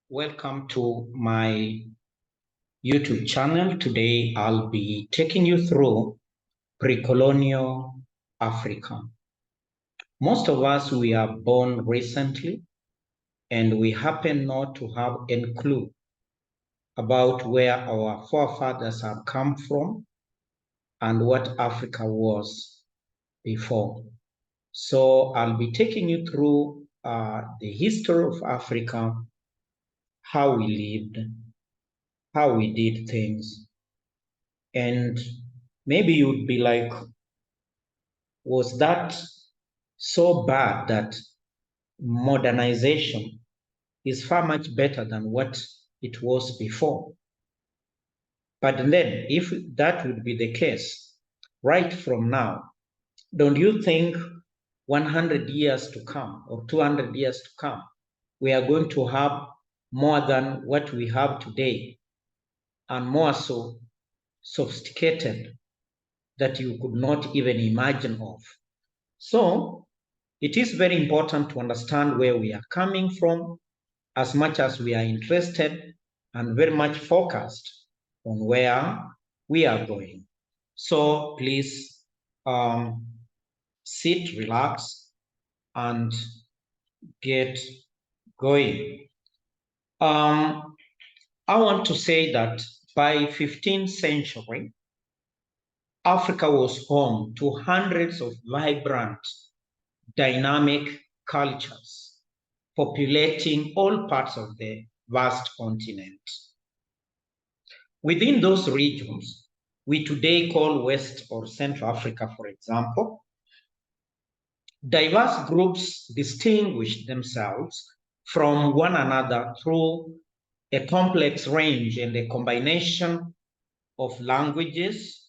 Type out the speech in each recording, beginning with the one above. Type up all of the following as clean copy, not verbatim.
Welcome to my YouTube channel. Today I'll be taking you through pre-colonial Africa. Most of us, we are born recently and we happen not to have any clue about where our forefathers have come from and what Africa was before. So I'll be taking you through the history of Africa, how we lived, how we did things, and maybe you'd be like, was that so bad that modernization is far much better than what it was before? But then, if that would be the case, right from now, don't you think 100 years to come or 200 years to come, we are going to have more than what we have today and more so sophisticated that you could not even imagine of? So it is very important to understand where we are coming from as much as we are interested and very much focused on where we are going. So please sit, relax, and get going. I want to say that by 15th century, Africa was home to hundreds of vibrant, dynamic cultures populating all parts of the vast continent. Within those regions, we today call West or Central Africa, for example, diverse groups distinguish themselves from one another through a complex range and a combination of languages,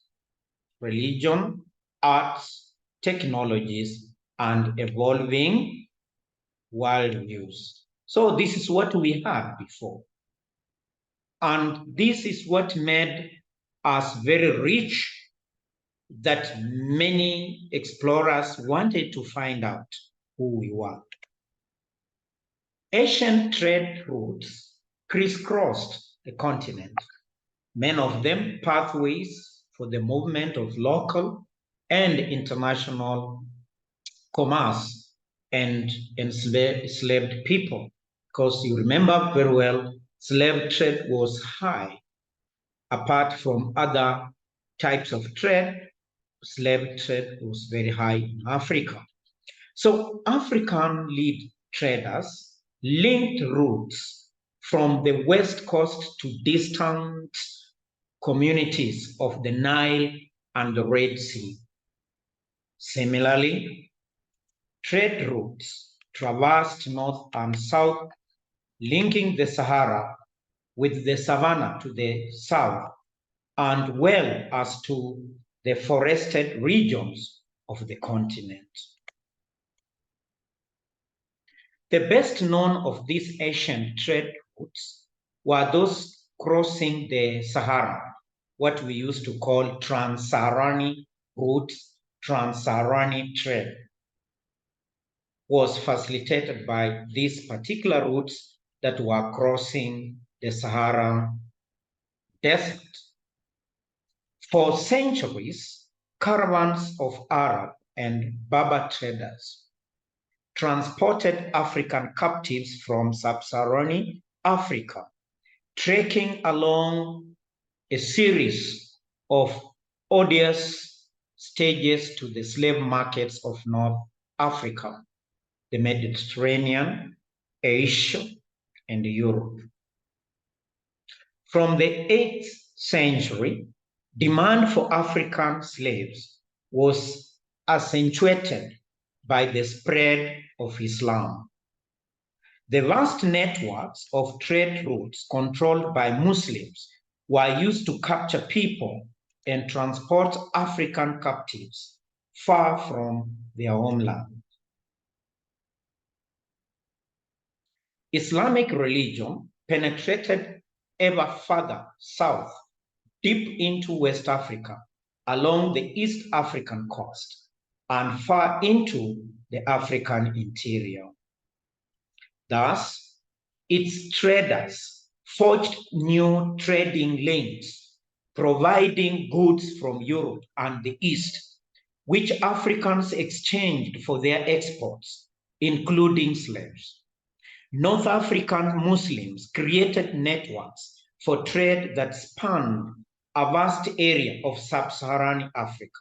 religion, arts, technologies, and evolving worldviews. So this is what we had before. And this is what made us very rich, that many explorers wanted to find out who we were. Ancient trade routes crisscrossed the continent, many of them pathways for the movement of local and international commerce and enslaved people. Because you remember very well, slave trade was high. Apart from other types of trade, slave trade was very high in Africa. So African lead traders linked routes from the west coast to distant communities of the Nile and the Red Sea. Similarly, trade routes traversed north and south, linking the Sahara with the savannah to the south, and well as to the forested regions of the continent. The best known of these ancient trade routes were those crossing the Sahara, what we used to call trans-Saharan routes. Trans-Saharan trade was facilitated by these particular routes that were crossing the Sahara Desert. For centuries, caravans of Arab and Berber traders transported African captives from sub-Saharan Africa, trekking along a series of odious stages to the slave markets of North Africa, the Mediterranean, Asia, and Europe. From the 8th century, demand for African slaves was accentuated by the spread of Islam. The vast networks of trade routes controlled by Muslims were used to capture people and transport African captives far from their homeland. Islamic religion penetrated ever further south, deep into West Africa, along the East African coast, and far into the African interior. Thus, its traders forged new trading links, providing goods from Europe and the East, which Africans exchanged for their exports, including slaves. North African Muslims created networks for trade that spanned a vast area of sub-Saharan Africa.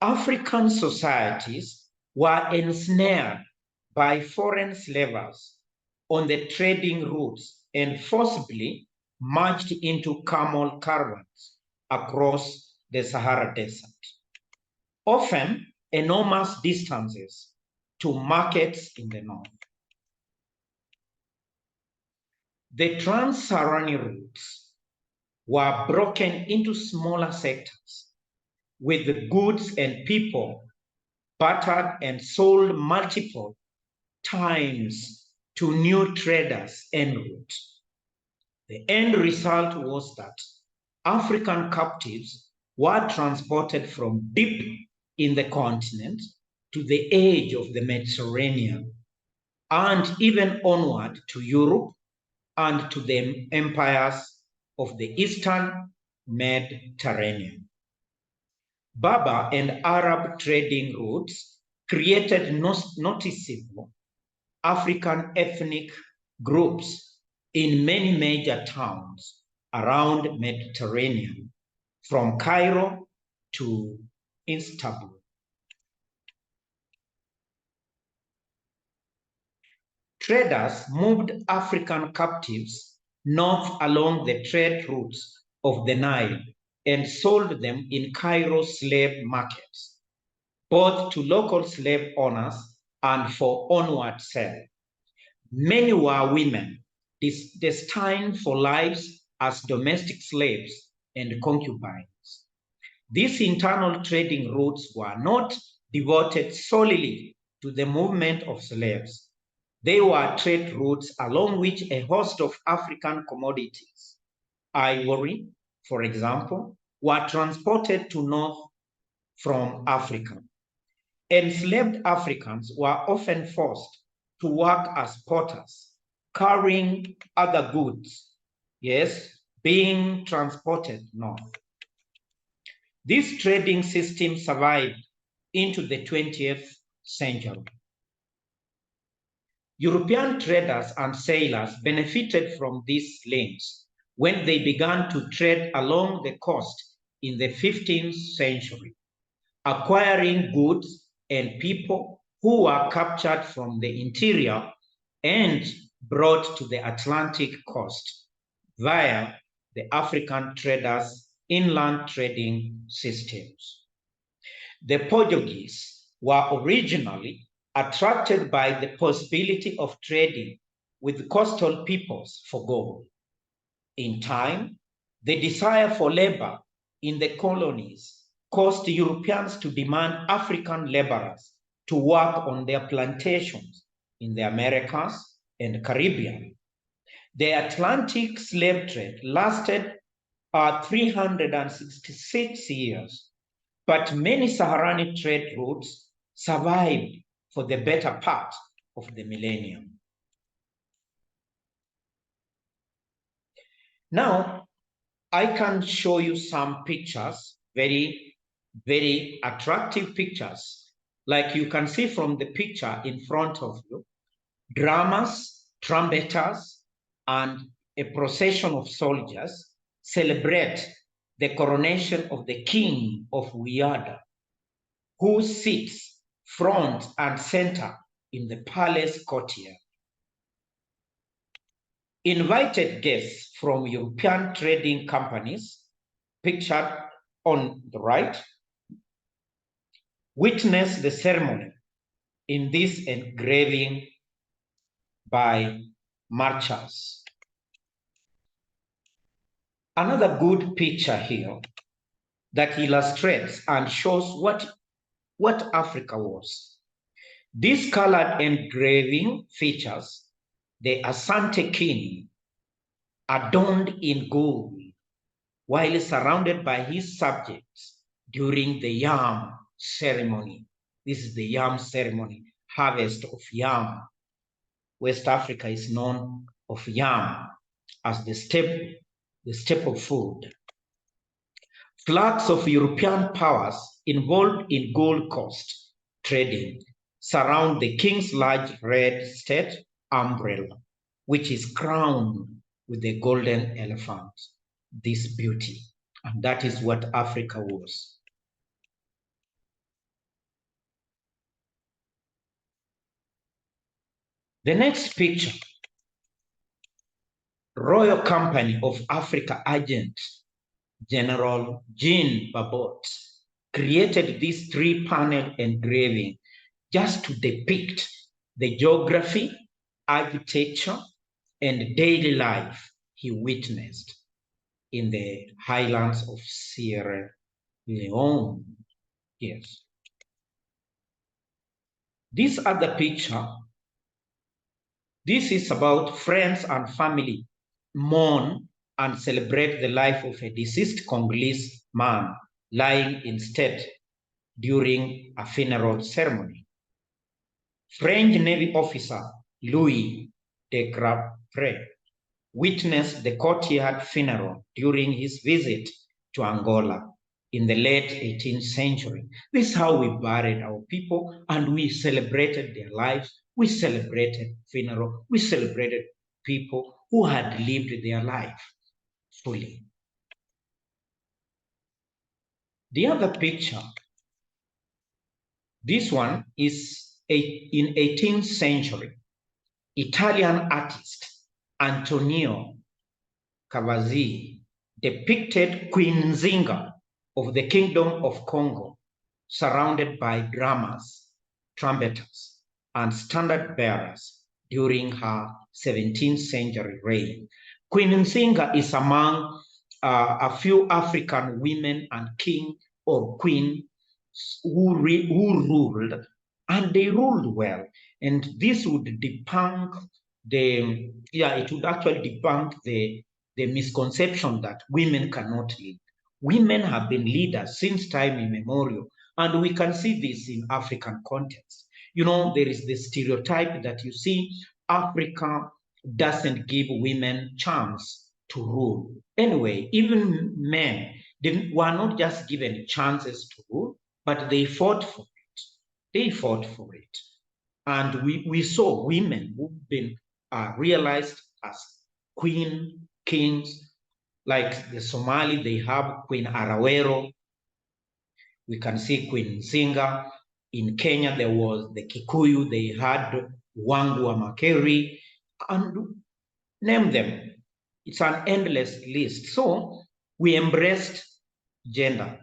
African societies were ensnared by foreign slavers on the trading routes and forcibly marched into camel caravans across the Sahara Desert, often enormous distances to markets in the north. The trans-Saharan routes were broken into smaller sectors, with the goods and people bartered and sold multiple times to new traders en route. The end result was that African captives were transported from deep in the continent to the edge of the Mediterranean and even onward to Europe and to the empires of the Eastern Mediterranean. Berber and Arab trading routes created noticeable African ethnic groups in many major towns around Mediterranean, from Cairo to Istanbul. Traders moved African captives north along the trade routes of the Nile and sold them in Cairo's slave markets, both to local slave owners and for onward sale. Many were women, destined for lives as domestic slaves and concubines. These internal trading routes were not devoted solely to the movement of slaves. They were trade routes along which a host of African commodities, ivory, for example, were transported to north from Africa. Enslaved Africans were often forced to work as porters, carrying other goods, being transported north. This trading system survived into the 20th century. European traders and sailors benefited from these links when they began to trade along the coast in the 15th century, acquiring goods and people who were captured from the interior and brought to the Atlantic coast via the African traders' inland trading systems. The Portuguese were originally attracted by the possibility of trading with coastal peoples for gold. In time, the desire for labor in the colonies caused Europeans to demand African laborers to work on their plantations in the Americas and Caribbean. The Atlantic slave trade lasted 366 years, but many Saharan trade routes survived for the better part of the millennium. Now, I can show you some pictures, very, very attractive pictures. Like you can see from the picture in front of you, drummers, trumpeters, and a procession of soldiers celebrate the coronation of the king of Wiada, who sits front and center in the palace courtyard. Invited guests from European trading companies, pictured on the right, witness the ceremony in this engraving by Marchas. Another good picture here that illustrates and shows what Africa was. This colored engraving features the Asante king adorned in gold while surrounded by his subjects during the yam ceremony. This is the yam ceremony, harvest of yam, West Africa is known of yam as the staple food. Flags of European powers involved in Gold Coast trading surround the king's large red state umbrella, which is crowned with the golden elephant, this beauty. And that is what Africa was. The next picture, Royal Company of Africa agent General Jean Babot created this three-panel engraving just to depict the geography, architecture, and daily life he witnessed in the highlands of Sierra Leone. Yes. This other picture, this is about friends and family mourn and celebrate the life of a deceased Congolese man lying in state during a funeral ceremony. French Navy officer Louis de Grapre witnessed the courtyard funeral during his visit to Angola in the late 18th century. This is how we buried our people, and we celebrated their lives. We celebrated funeral. We celebrated people who had lived their life fully. The other picture, this one is in 18th century. Italian artist Antonio Cavazzi depicted Queen Nzinga of the Kingdom of Congo, surrounded by drummers, trumpeters, and standard bearers during her 17th century reign. Queen Nzinga is among a few African women and king or queen who ruled, and they ruled well. And this would debunk it would actually debunk the misconception that women cannot lead. Women have been leaders since time immemorial, and we can see this in African context. You know, there is the stereotype that you see Africa doesn't give women chance to rule. Anyway, even men were not just given chances to rule, but they fought for it. They fought for it. And we saw women who've been realized as queen, kings, like the Somali, they have Queen Arawero. We can see Queen Nzinga. In Kenya, there was the Kikuyu, they had Wangu wa Makeri, and name them. It's an endless list. So we embraced gender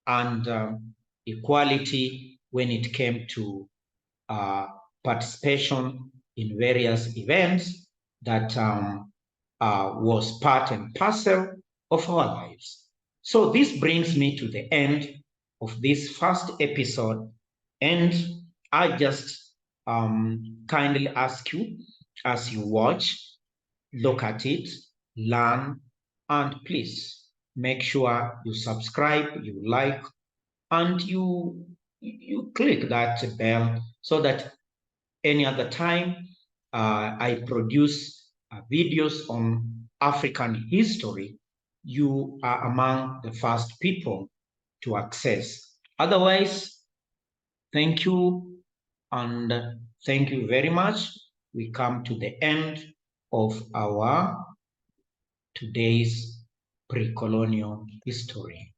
and equality when it came to participation in various events that was part and parcel of our lives. So this brings me to the end of this first episode, and I just kindly ask you, as you watch, look at it, learn, and please make sure you subscribe, you like, and you click that bell so that any other time I produce videos on African history, you are among the first people to access. Otherwise, thank you, and thank you very much. We come to the end of our today's pre-colonial history.